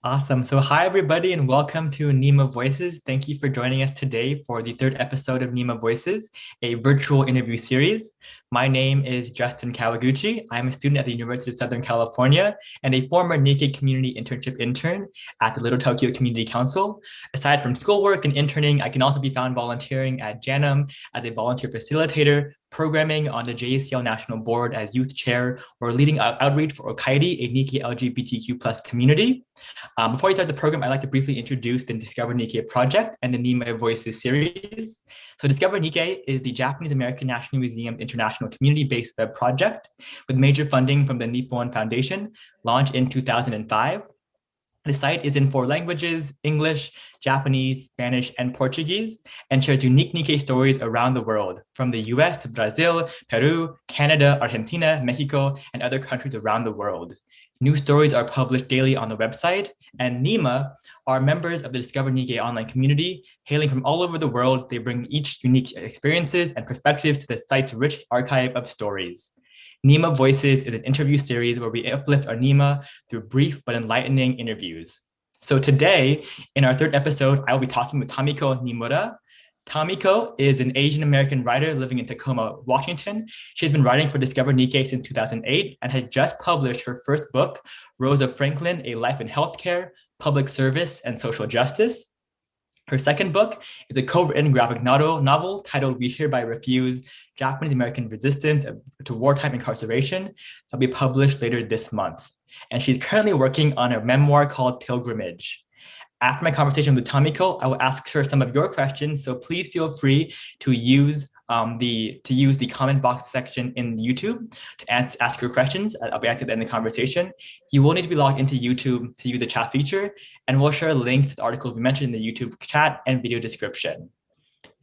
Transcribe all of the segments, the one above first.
Awesome. So, hi, everybody, and welcome to Nima Voices. Thank you for joining us today for the third episode of Nima Voices, a virtual interview series. My name is Justin Kawaguchi. I'm a student at the University of Southern California and a former Nikkei community internship intern at the Little Tokyo Community Council. Aside from schoolwork and interning, I can also be found volunteering at JANM as a volunteer facilitator, programming on the JACL National Board as youth chair, or leading outreach for Okaidi, a Nikkei LGBTQ plus community. Before we start the program, I'd like to briefly introduce the Discover Nikkei project and the Nima Voices series. So Discover Nikkei is the Japanese American National Museum international community-based web project with major funding from the Nippon Foundation, launched in 2005. The site is in 4 languages: English, Japanese, Spanish, and Portuguese, and shares unique Nikkei stories around the world, from the US to Brazil, Peru, Canada, Argentina, Mexico, and other countries around the world. New stories are published daily on the website, and Nima are members of the Discover Nikkei online community. Hailing from all over the world, they bring each unique experiences and perspectives to the site's rich archive of stories. Nima Voices is an interview series where we uplift our Nima through brief but enlightening interviews. So today, in our third episode, I will be talking with Tamiko Nimura. Tamiko is an Asian American writer living in Tacoma, Washington. She has been writing for Discover Nikkei since 2008 and has just published her first book, Rosa Franklin, A Life in Healthcare, Public Service, and Social Justice. Her second book is a co-written graphic novel titled We Hereby Refuse, Japanese American Resistance to Wartime Incarceration, that will be published later this month. And she's currently working on a memoir called Pilgrimage. After my conversation with Tamiko, I will ask her some of your questions, so please feel free to use the comment box section in YouTube to ask your questions. I'll be asking at the end of the conversation. You will need to be logged into YouTube to use the chat feature, and we'll share links to the articles we mentioned in the YouTube chat and video description.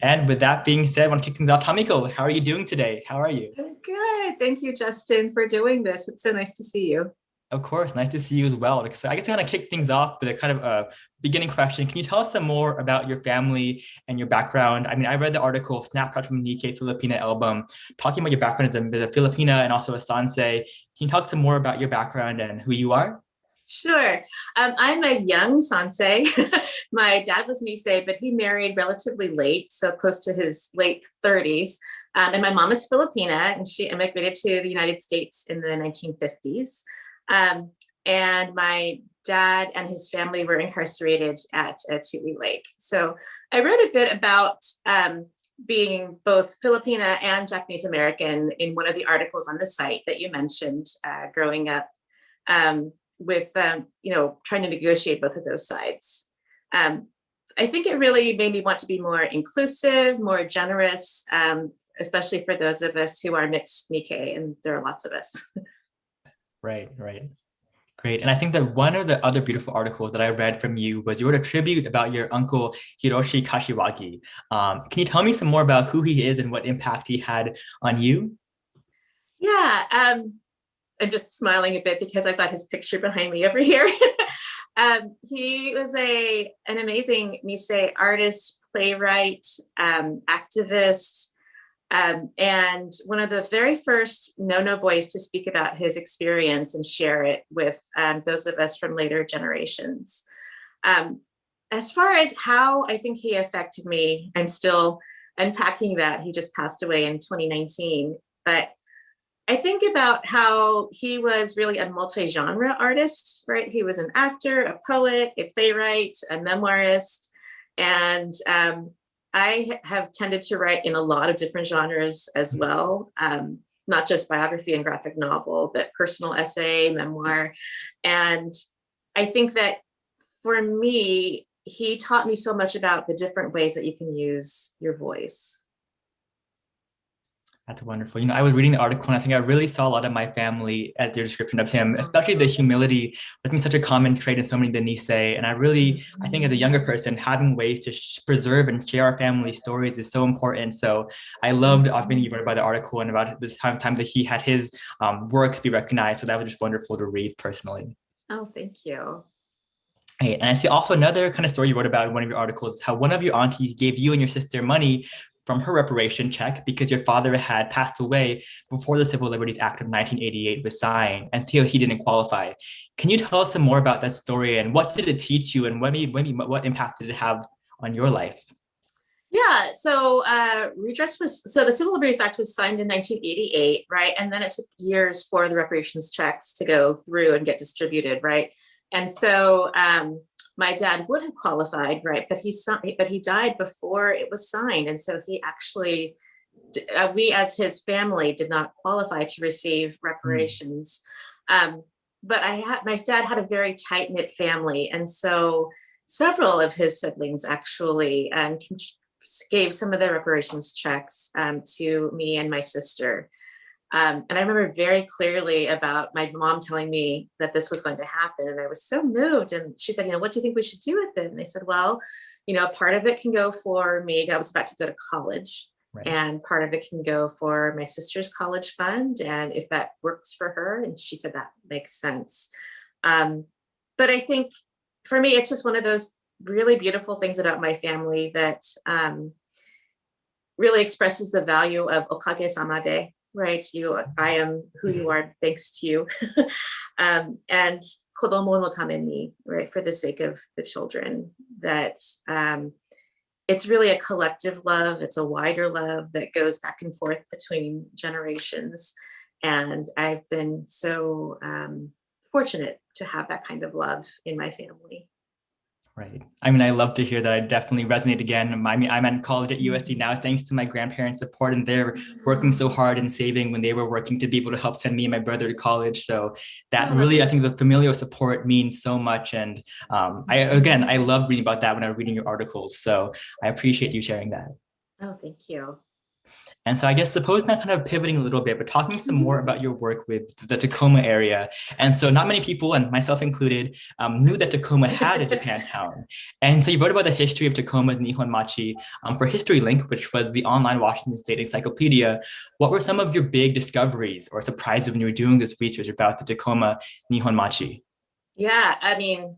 And with that being said, I want to kick things off. Tamiko, how are you doing today? How are you? Good. Thank you, Justin, for doing this. It's so nice to see you. Of course, nice to see you as well. So I guess to kind of kick things off with a kind of a beginning question. Can you tell us some more about your family and your background? I mean, I read the article, Snapshot from Nikkei Filipina album, talking about your background as a Filipina and also a Sansei. Can you talk some more about your background and who you are? Sure. I'm a young Sansei. My dad was Nisei, but he married relatively late, so close to his late 30s. And my mom is Filipina, and she immigrated to the United States in the 1950s. And my dad and his family were incarcerated at Tui Lake. So I wrote a bit about being both Filipina and Japanese American in one of the articles on the site that you mentioned, growing up with, trying to negotiate both of those sides. I think it really made me want to be more inclusive, more generous, especially for those of us who are mixed Nikkei, and there are lots of us. Right. Great. And I think that one of the other beautiful articles that I read from you was you wrote a tribute about your uncle, Hiroshi Kashiwagi. Can you tell me some more about who he is and what impact he had on you? Yeah, I'm just smiling a bit because I've got his picture behind me over here. He was an amazing Nisei artist, playwright, activist, and one of the very first no boys to speak about his experience and share it with those of us from later generations. As far as how I think he affected me, I'm still unpacking that. He just passed away in 2019. But I think about how he was really a multi-genre artist, right? He was an actor, a poet, a playwright, a memoirist, and I have tended to write in a lot of different genres as well, not just biography and graphic novel, but personal essay, memoir. And I think that for me, he taught me so much about the different ways that you can use your voice. That's wonderful. I was reading the article and I think I really saw a lot of my family as their description of him, especially the humility. I think such a common trait in so many of the Nisei. And I think as a younger person, having ways to preserve and share our family stories is so important. So I loved being you wrote about the article and about this time that he had his works be recognized. So that was just wonderful to read personally. Oh, thank you. Hey, and I see also another kind of story you wrote about in one of your articles, how one of your aunties gave you and your sister money from her reparation check because your father had passed away before the Civil Liberties Act of 1988 was signed, and so he didn't qualify. Can you tell us some more about that story, and what did it teach you, and what impact did it have on your life? Yeah, so the Civil Liberties Act was signed in 1988, right? And then it took years for the reparations checks to go through and get distributed, right? And so my dad would have qualified, right? But he died before it was signed, and so he actually, we as his family did not qualify to receive reparations. But my dad had a very tight knit family, and so several of his siblings actually gave some of the reparations checks to me and my sister. And I remember very clearly about my mom telling me that this was going to happen. And I was so moved. And she said, what do you think we should do with it? And I said, well, part of it can go for me. I was about to go to college. Right. And part of it can go for my sister's college fund. And if that works for her, and she said that makes sense. But I think for me, it's just one of those really beautiful things about my family that really expresses the value of okage samade, right? I am who you are thanks to you. And kodomo no tameni, right? For the sake of the children, that it's really a collective love. It's a wider love that goes back and forth between generations. And I've been so fortunate to have that kind of love in my family. Right. I mean, I love to hear that. I definitely resonate again. I'm in college at USC now, thanks to my grandparents' support, and they're working so hard and saving when they were working to be able to help send me and my brother to college. So that really, I think the familial support means so much. And I love reading about that when I'm reading your articles. So I appreciate you sharing that. Oh, thank you. And so I guess suppose now kind of pivoting a little bit, but talking some more about your work with the Tacoma area. And so not many people, and myself included, knew that Tacoma had a Japantown. And so you wrote about the history of Tacoma's Nihonmachi for HistoryLink, which was the online Washington State encyclopedia. What were some of your big discoveries or surprises when you were doing this research about the Tacoma Nihonmachi? Yeah, I mean,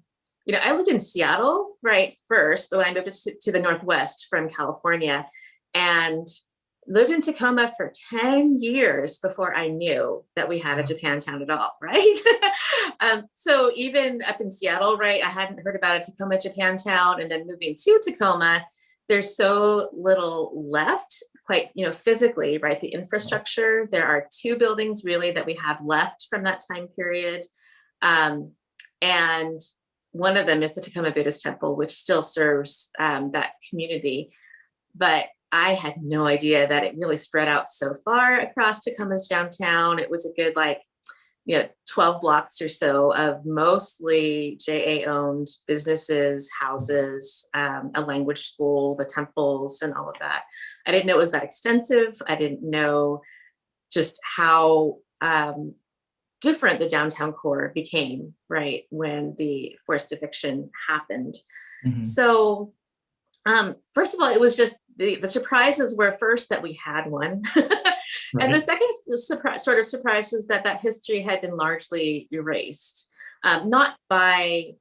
I lived in Seattle, right, first, but when I moved to the Northwest from California, and lived in Tacoma for 10 years before I knew that we had a Japantown at all, right? So even up in Seattle, right, I hadn't heard about a Tacoma Japantown, and then moving to Tacoma, there's so little left, quite, physically, right? The infrastructure, there are 2 buildings really that we have left from that time period. And one of them is the Tacoma Buddhist Temple, which still serves that community. But I had no idea that it really spread out so far across Tacoma's downtown. It was a good 12 blocks or so of mostly JA-owned businesses, houses, a language school, the temples, and all of that. I didn't know it was that extensive. I didn't know just how different the downtown core became, right, when the forced eviction happened. Mm-hmm. So first of all, it was just the surprises were first that we had one. Right. And the second surprise was that history had been largely erased, not by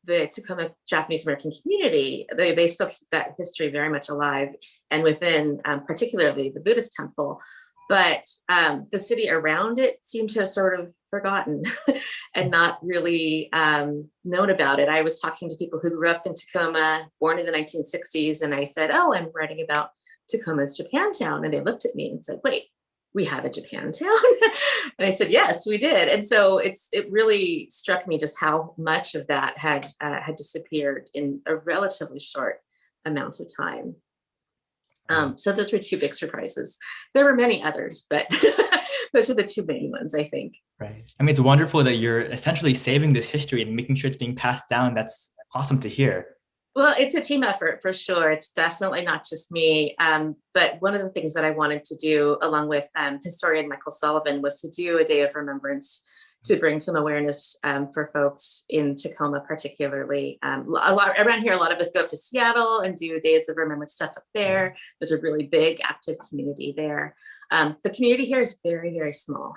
the Tacoma Japanese American community. They still keep that history very much alive, and within particularly the Buddhist temple, but the city around it seemed to have sort of forgotten and not really known about it. I was talking to people who grew up in Tacoma, born in the 1960s, and I said, oh, I'm writing about Tacoma's Japantown. And they looked at me and said, wait, we had a Japantown? And I said, yes, we did. And so it really struck me just how much of that had disappeared in a relatively short amount of time. So those were 2 big surprises. There were many others, but those are the 2 main ones, I think. Right. I mean, it's wonderful that you're essentially saving this history and making sure it's being passed down. That's awesome to hear. Well, it's a team effort for sure. It's definitely not just me. But one of the things that I wanted to do, along with historian Michael Sullivan, was to do a day of remembrance to bring some awareness for folks in Tacoma, particularly. Around here, a lot of us go up to Seattle and do days of remembrance stuff up there. There's a really big, active community there. The community here is very, very small.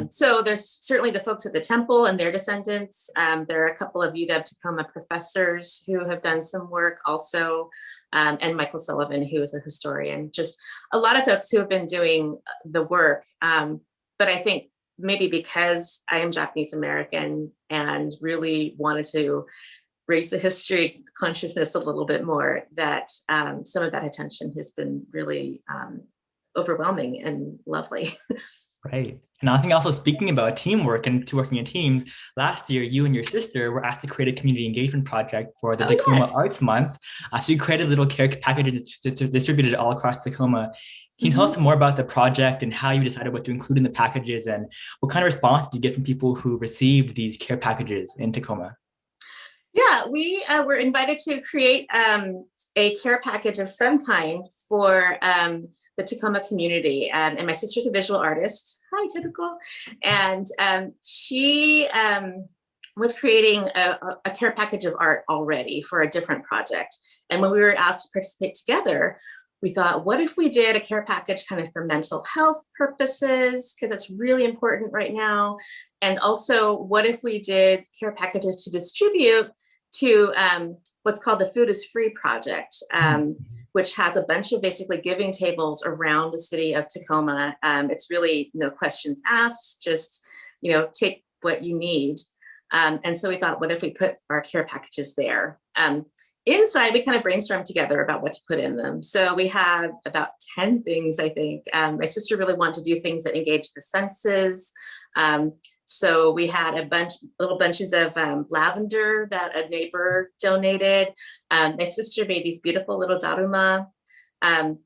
So there's certainly the folks at the temple and their descendants. There are a couple of UW Tacoma professors who have done some work also. and Michael Sullivan, who is a historian. Just a lot of folks who have been doing the work. But I think maybe because I am Japanese American and really wanted to raise the history consciousness a little bit more, that some of that attention has been really overwhelming and lovely. Right. And I think also speaking about teamwork and to working in teams, last year, you and your sister were asked to create a community engagement project for the Tacoma Yes. Arts Month. So you created little care packages distributed all across Tacoma. Can you tell us more about the project and how you decided what to include in the packages, and what kind of response did you get from people who received these care packages in Tacoma? Yeah, we were invited to create a care package of some kind for the Tacoma community. And my sister's a visual artist. Hi, typical. And she was creating a care package of art already for a different project. And when we were asked to participate together, we thought, what if we did a care package kind of for mental health purposes, because that's really important right now. And also, what if we did care packages to distribute to what's called the Food is Free Project, which has a bunch of basically giving tables around the city of Tacoma. It's really no questions asked, just, take what you need. And so we thought, what if we put our care packages there? Inside, we kind of brainstormed together about what to put in them. So we had about 10 things, I think. My sister really wanted to do things that engage the senses. So we had little bunches of lavender that a neighbor donated. My sister made these beautiful little daruma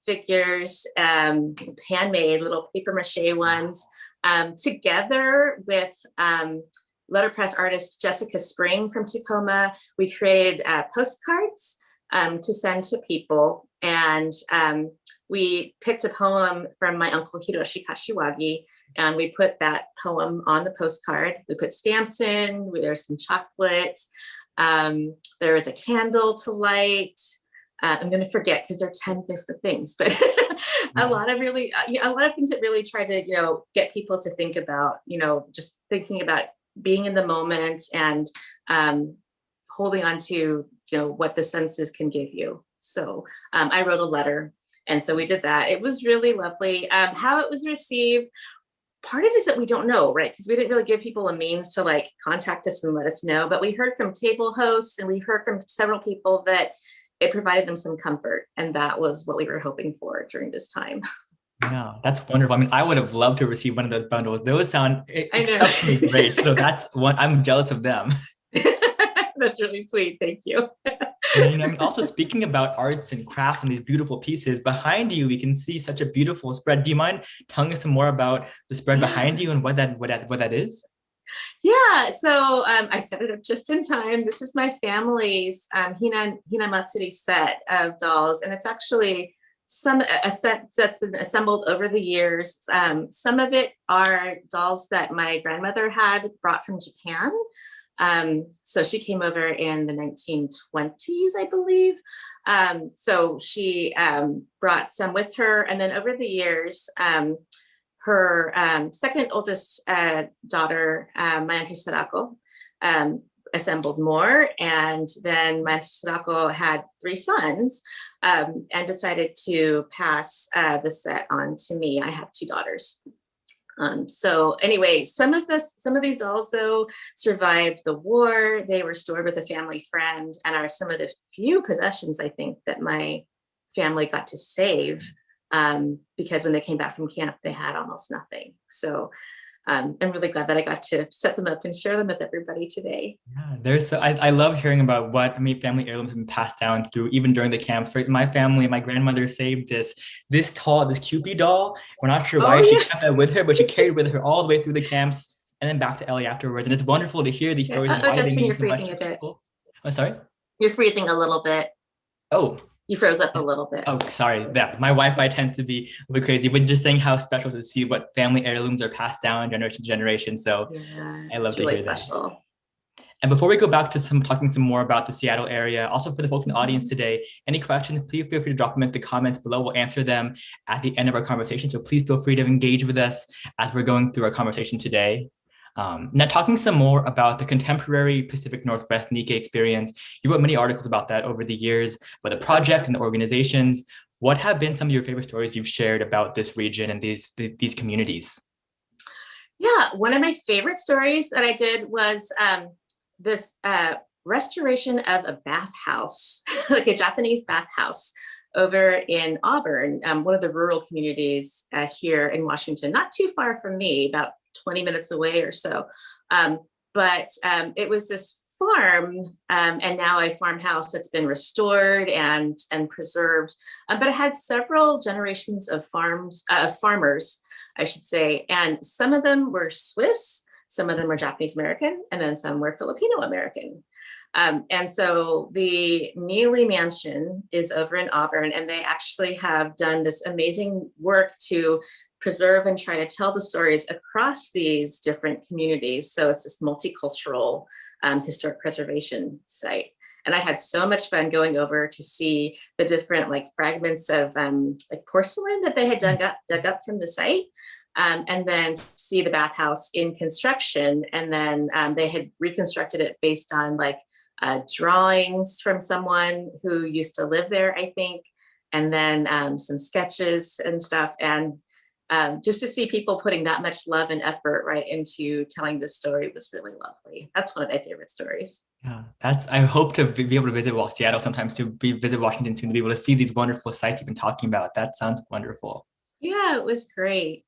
figures, handmade little paper mache ones, together with letterpress artist Jessica Spring from Tacoma. We created postcards to send to people. And we picked a poem from my uncle Hiroshi Kashiwagi, and we put that poem on the postcard. We put stamps in, there's some chocolate. There was a candle to light. I'm going to forget because there are 10 different things, but a lot of things that really try to, get people to think about, just thinking about being in the moment and holding on to, what the senses can give you. So I wrote a letter, and so we did that. It was really lovely. How it was received, part of it is that we don't know, right? Because we didn't really give people a means to contact us and let us know, but we heard from table hosts and we heard from several people that it provided them some comfort. And that was what we were hoping for during this time. Yeah, that's wonderful. I mean, I would have loved to receive one of those bundles. Those sound exceptionally great. So that's one, I'm jealous of them. That's really sweet. Thank you. And also speaking about arts and craft and these beautiful pieces, behind you, we can see such a beautiful spread. Do you mind telling us some more about the spread behind you and what that is? Yeah, so I set it up just in time. This is my family's Hinamatsuri set of dolls, and it's actually a set that's been assembled over the years. Some of it are dolls that my grandmother had brought from Japan. So she came over in the 1920s, I believe. So she brought some with her, and then over the years, her second oldest daughter, my Auntie Sadako, assembled more. And then my Auntie Sadako had 3 sons and decided to pass the set on to me. I have 2 daughters. So anyway, some of these dolls, though, survived the war. They were stored with a family friend and are some of the few possessions, I think, that my family got to save. Because when they came back from camp, they had almost nothing. So I'm really glad that I got to set them up and share them with everybody today. Yeah, I love hearing about what family heirlooms have been passed down through, even during the camps. For my family, my grandmother saved this Cupid doll. We're not sure why she kept that with her, but she carried with her all the way through the camps and then back to LA afterwards. And it's wonderful to hear these stories. Oh, Justin, you're freezing a bit. Oh, sorry? You're freezing a little bit. Oh. You froze up a little bit. Oh, sorry. Yeah, my Wi-Fi tends to be a bit crazy, but just saying how special to see what family heirlooms are passed down generation to generation. So yeah, I love to hear special. That. And before we go back to talking some more about the Seattle area, also for the folks in the audience today, any questions, please feel free to drop them in the comments below. We'll answer them at the end of our conversation. So please feel free to engage with us as we're going through our conversation today. Now, talking some more about the contemporary Pacific Northwest Nikkei experience, you wrote many articles about that over the years, about the project and the organizations. What have been some of your favorite stories you've shared about this region and these communities? Yeah, one of my favorite stories that I did was this restoration of a bathhouse, like a Japanese bathhouse over in Auburn, one of the rural communities here in Washington, not too far from me, about 20 minutes away or so. But it was this farm and now a farmhouse that's been restored and preserved. But it had several generations of farmers, I should say, and some of them were Swiss, some of them were Japanese American, and then some were Filipino American. And so the Neely Mansion is over in Auburn, and they actually have done this amazing work to preserve and try to tell the stories across these different communities. So it's this multicultural historic preservation site. And I had so much fun going over to see the different like fragments of like porcelain that they had dug up from the site. And then see the bathhouse in construction. And then they had reconstructed it based on like drawings from someone who used to live there, I think, and then some sketches and stuff. And just to see people putting that much love and effort right into telling this story was really lovely. That's one of my favorite stories. Yeah, I hope to be able to visit Seattle sometimes, visit Washington soon, to be able to see these wonderful sites you've been talking about. That sounds wonderful. Yeah, it was great.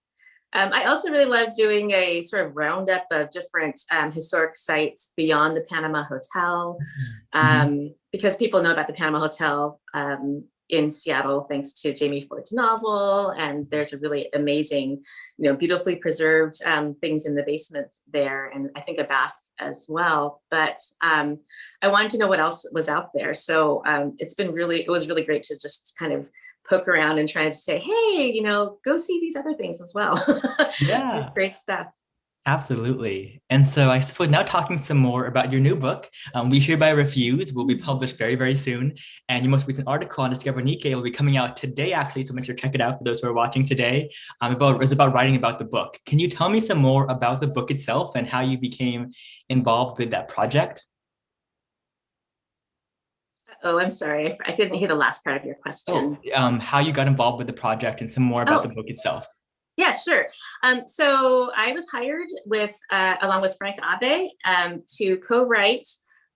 I also really love doing a sort of roundup of different historic sites beyond the Panama Hotel, because people know about the Panama Hotel in Seattle, thanks to Jamie Ford's novel. And there's a really amazing, beautifully preserved things in the basement there. And I think a bath as well. But I wanted to know what else was out there. So it was really great to just kind of poke around and try to say, hey, go see these other things as well. Yeah. There's great stuff. Absolutely. And so I suppose now talking some more about your new book, We Hereby Refuse, will be published very, very soon. And your most recent article on Discover Nikkei will be coming out today, actually. So make sure to check it out for those who are watching today. It's about writing about the book. Can you tell me some more about the book itself and how you became involved with that project? Oh, I'm sorry. I couldn't hear the last part of your question. How you got involved with the project and some more about the book itself. Yeah, sure. So I was hired along with Frank Abe to co-write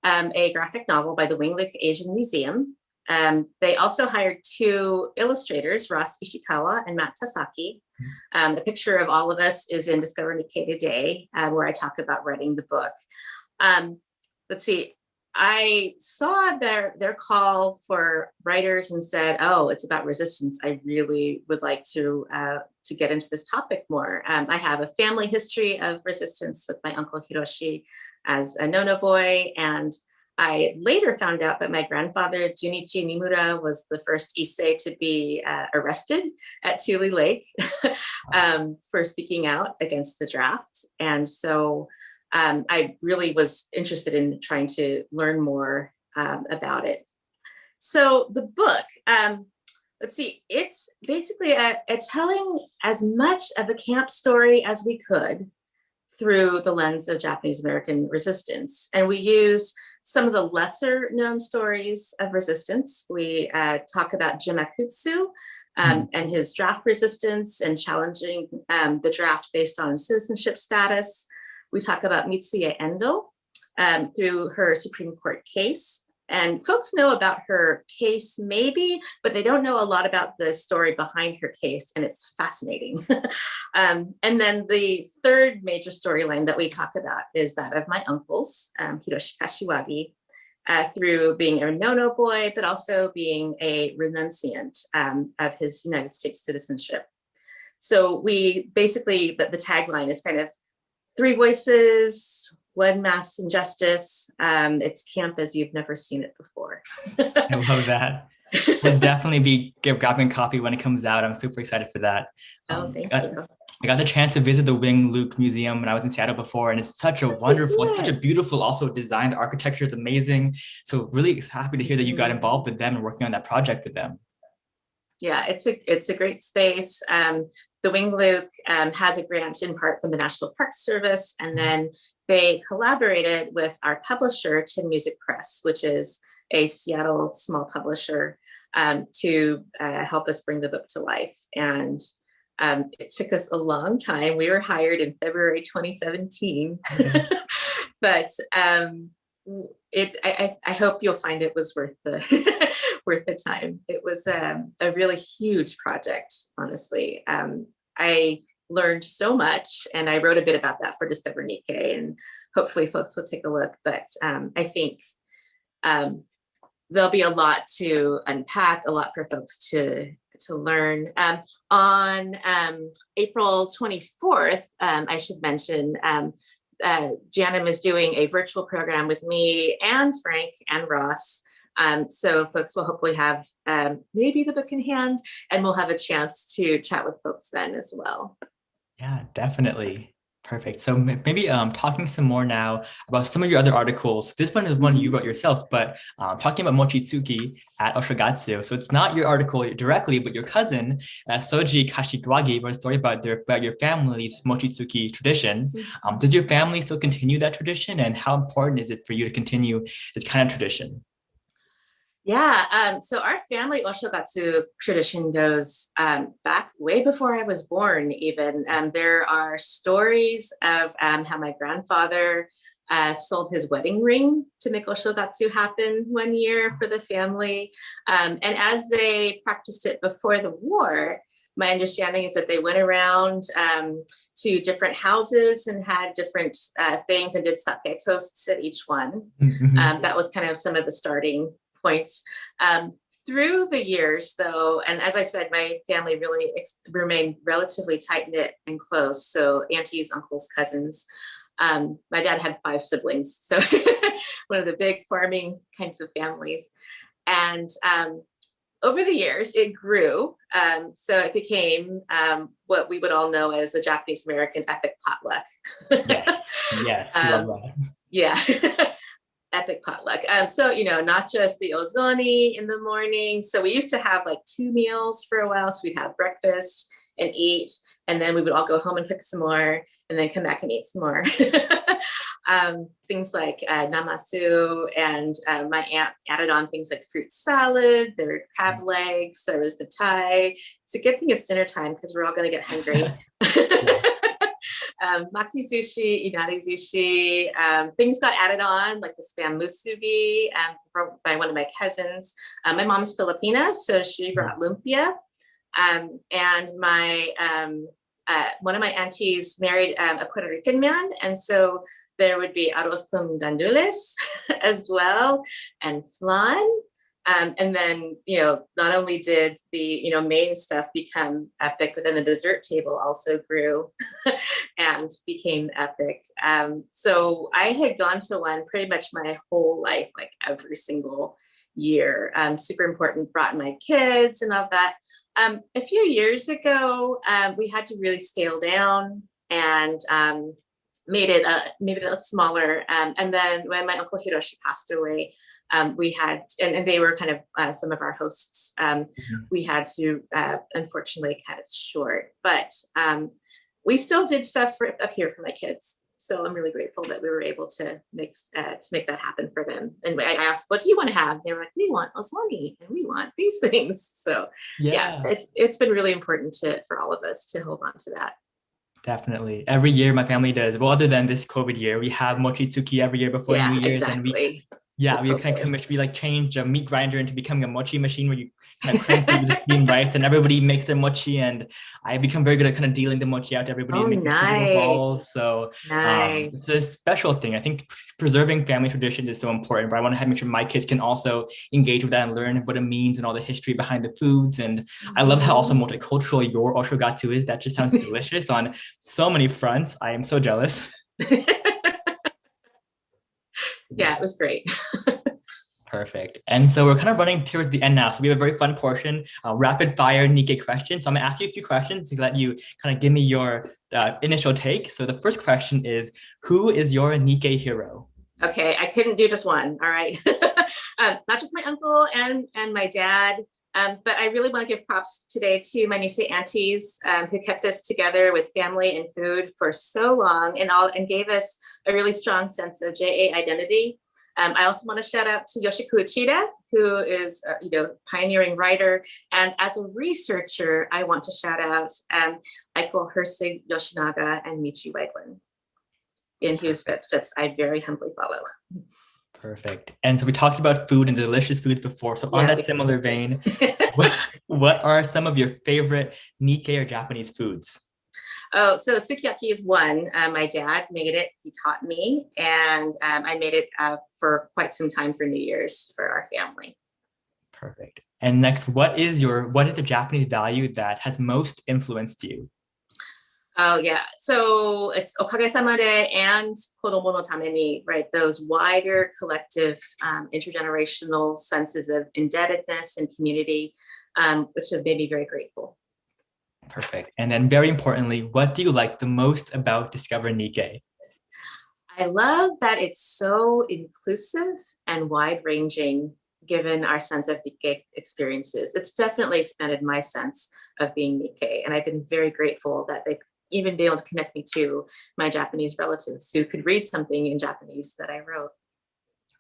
a graphic novel by the Wing-Luke Asian Museum. They also hired two illustrators, Ross Ishikawa and Matt Sasaki. A picture of all of us is in Discover Nikkei today, where I talk about writing the book. Let's see. I saw their call for writers and said, "Oh, it's about resistance. I really would like to get into this topic more." I have a family history of resistance with my uncle Hiroshi as a Nono boy, and I later found out that my grandfather Junichi Nimura was the first Issei to be arrested at Tule Lake for speaking out against the draft, and so. I really was interested in trying to learn more about it. So the book, let's see, it's basically a telling as much of a camp story as we could through the lens of Japanese American resistance. And we use some of the lesser known stories of resistance. We talk about Jim Akutsu and his draft resistance and challenging the draft based on citizenship status. We talk about Mitsuye Endo through her Supreme Court case. And folks know about her case maybe, but they don't know a lot about the story behind her case, and it's fascinating. And then the third major storyline that we talk about is that of my uncles, Hiroshi Kashiwagi, through being a Nono boy, but also being a renunciant of his United States citizenship. So we basically, the tagline is kind of 3 voices, 1 mass injustice. It's camp as you've never seen it before. I love that. We'll definitely be grabbing a copy when it comes out. I'm super excited for that. Thank you. I got the chance to visit the Wing-Luke Museum when I was in Seattle before, and it's such a wonderful, such a beautiful, also designed. The architecture is amazing. So really happy to hear that you got involved with them and working on that project with them. Yeah, it's a great space. the Wing Luke has a grant in part from the National Park Service, and then they collaborated with our publisher, Tin Music Press, which is a Seattle small publisher, to help us bring the book to life. And it took us a long time. We were hired in February 2017, but I hope you'll find it was worth the worth the time. It was a really huge project, honestly. I learned so much, and I wrote a bit about that for Discover Nikkei, and hopefully folks will take a look. But I think there'll be a lot to unpack, a lot for folks to learn. On April 24th, I should mention, JANM is doing a virtual program with me and Frank and Ross. So folks will hopefully have maybe the book in hand, and we'll have a chance to chat with folks then as well. Yeah, definitely. Perfect. So maybe talking some more now about some of your other articles. This one is one you wrote yourself, but talking about Mochitsuki at Oshogatsu. So it's not your article directly, but your cousin, Soji Kashiwagi, wrote a story about your family's Mochitsuki tradition. Did your family still continue that tradition? And how important is it for you to continue this kind of tradition? Yeah, so our family Oshogatsu tradition goes back way before I was born even. There are stories of how my grandfather sold his wedding ring to make Oshogatsu happen one year for the family. And as they practiced it before the war, my understanding is that they went around to different houses and had different things and did sake toasts at each one. That was kind of some of the starting points. Through the years, though, and as I said, my family really remained relatively tight-knit and close. So aunties, uncles, cousins. My dad had 5 siblings, so one of the big farming kinds of families. And over the years, it grew. So it became what we would all know as the Japanese-American epic potluck. Yes, love that. Yeah. Epic potluck. So, not just the ozoni in the morning. So we used to have like 2 meals for a while. So we'd have breakfast and eat, and then we would all go home and cook some more, and then come back and eat some more. Things like namasu, and my aunt added on things like fruit salad. There were crab legs. There was the Thai. It's a good thing it's dinner time because we're all going to get hungry. Maki sushi, inari sushi, things got added on, like the spam musubi by one of my cousins. My mom's Filipina, so she brought lumpia. And my one of my aunties married a Puerto Rican man, and so there would be arroz con gandules as well, and flan. And then, not only did the, main stuff become epic, but then the dessert table also grew and became epic. So I had gone to one pretty much my whole life, like every single year. Super important, brought my kids and all that. A few years ago, we had to really scale down and made it a smaller. And then when my Uncle Hiroshi passed away, we had, and they were kind of some of our hosts, we had to unfortunately cut it short, but we still did stuff up here for my kids. So I'm really grateful that we were able to make that happen for them. And I asked, what do you want to have? They were like, we want ozoni and we want these things. So yeah, it's been really important for all of us to hold on to that. Definitely. Every year my family does. Well, other than this COVID year, we have mochitsuki every year before New Year's. Exactly. And we kind of change a meat grinder into becoming a mochi machine where you kind of crank through the steam, right? And everybody makes their mochi, and I become very good at kind of dealing the mochi out to everybody and making sugar balls. So it's a special thing. I think preserving family traditions is so important, but I want to make sure my kids can also engage with that and learn what it means and all the history behind the foods. And I love how also multicultural your oshogatsu is. That just sounds delicious on so many fronts. I am so jealous. Yeah, it was great. Perfect. And so we're kind of running towards the end now. So we have a very fun portion, rapid fire Nikkei questions. So I'm gonna ask you a few questions to let you kind of give me your initial take. So the first question is, who is your Nikkei hero? Okay, I couldn't do just one, all right? Not just my uncle and my dad. But I really want to give props today to my Nisei aunties who kept us together with family and food for so long and gave us a really strong sense of JA identity. I also want to shout out to Yoshiko Uchida, who is a pioneering writer. And as a researcher, I want to shout out Aiko Hersig Yoshinaga and Michi Weglin, in whose footsteps I very humbly follow. Perfect. And so we talked about food and delicious foods before. So on that similar vein, what are some of your favorite Nikkei or Japanese foods? Oh, so sukiyaki is one. My dad made it. He taught me, and I made it for quite some time for New Year's for our family. Perfect. And next, what is the Japanese value that has most influenced you? Oh yeah, so it's okage-sama de and kodomo no tame ni, right? Those wider collective intergenerational senses of indebtedness and community, which have made me very grateful. Perfect. And then very importantly, what do you like the most about Discover Nikkei? I love that it's so inclusive and wide-ranging given our sense of Nikkei experiences. It's definitely expanded my sense of being Nikkei, and I've been very grateful that they've even been able to connect me to my Japanese relatives who could read something in Japanese that I wrote.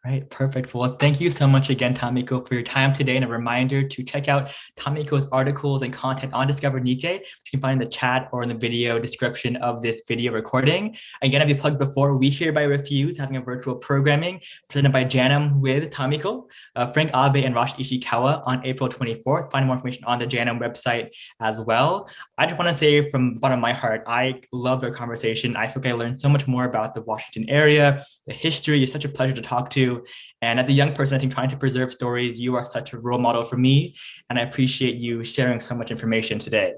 Right, perfect. Well, thank you so much again, Tamiko, for your time today, and a reminder to check out Tamiko's articles and content on Discover Nikkei, which you can find in the chat or in the video description of this video recording. Again, as we plugged before, we Hereby Refuse, having a virtual programming presented by JANM with Tamiko, Frank Abe, and Rosh Ishikawa on April 24th. Find more information on the JANM website as well. I just want to say from the bottom of my heart, I love our conversation. I feel like I learned so much more about the Washington area, the history. You're such a pleasure to talk to. And as a young person, I think trying to preserve stories, you are such a role model for me. And I appreciate you sharing so much information today.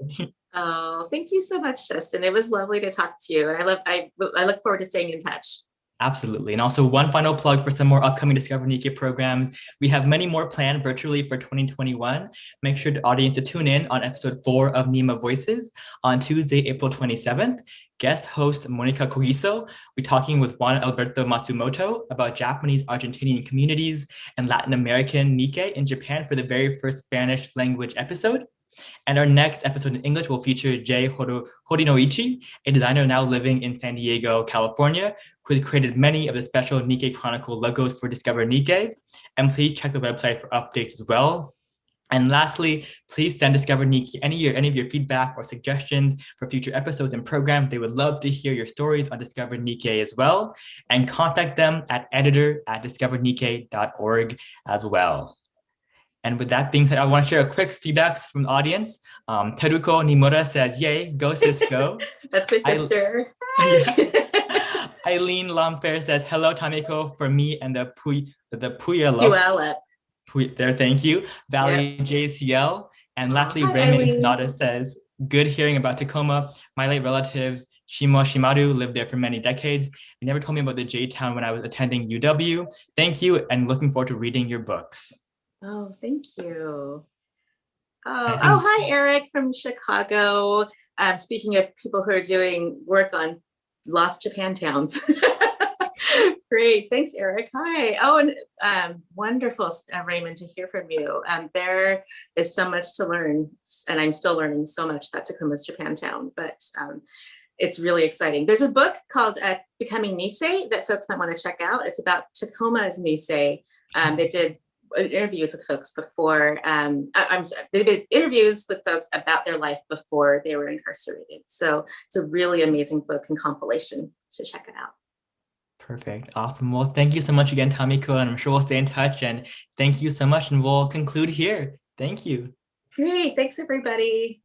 Oh, thank you so much, Justin. It was lovely to talk to you. And I look forward to staying in touch. Absolutely. And also one final plug for some more upcoming Discover Nikkei programs. We have many more planned virtually for 2021. Make sure the audience to tune in on episode 4 of Nima Voices on Tuesday, April 27th. Guest host Monica Cogiso, we're talking with Juan Alberto Matsumoto about Japanese Argentinian communities and Latin American Nikkei in Japan for the very first Spanish language episode. And our next episode in English will feature Jay Horinoichi, a designer now living in San Diego, California, who has created many of the special Nikkei Chronicle logos for Discover Nikkei. And please check the website for updates as well. And lastly, please send Discover Nikkei any of your feedback or suggestions for future episodes and programs. They would love to hear your stories on Discover Nikkei as well. And contact them at editor@discovernikkei.org as well. And with that being said, I want to share a quick feedback from the audience. Teruko Nimura says, yay, go Cisco. That's my sister. Eileen Lomfair says, hello, Tamiko, for me and the Puyallup. There, thank you. Valley JCL. And lastly, Raymond Nada says, good hearing about Tacoma. My late relatives, Shimo Shimaru, lived there for many decades. They never told me about the J-Town when I was attending UW. Thank you, and looking forward to reading your books. Oh, thank you. Oh, hi, Eric from Chicago. Speaking of people who are doing work on lost Japantowns. Great, thanks, Eric. Hi. Oh, and wonderful, Raymond, to hear from you. There is so much to learn, and I'm still learning so much about Tacoma's Japantown, but it's really exciting. There's a book called Becoming Nisei that folks might want to check out. It's about Tacoma's Nisei. They did interviews with folks before, they did interviews with folks about their life before they were incarcerated. So it's a really amazing book and compilation, so check it out. Perfect. Awesome. Well, thank you so much again, Tamiko, and I'm sure we'll stay in touch. And thank you so much. And we'll conclude here. Thank you. Great. Thanks, everybody.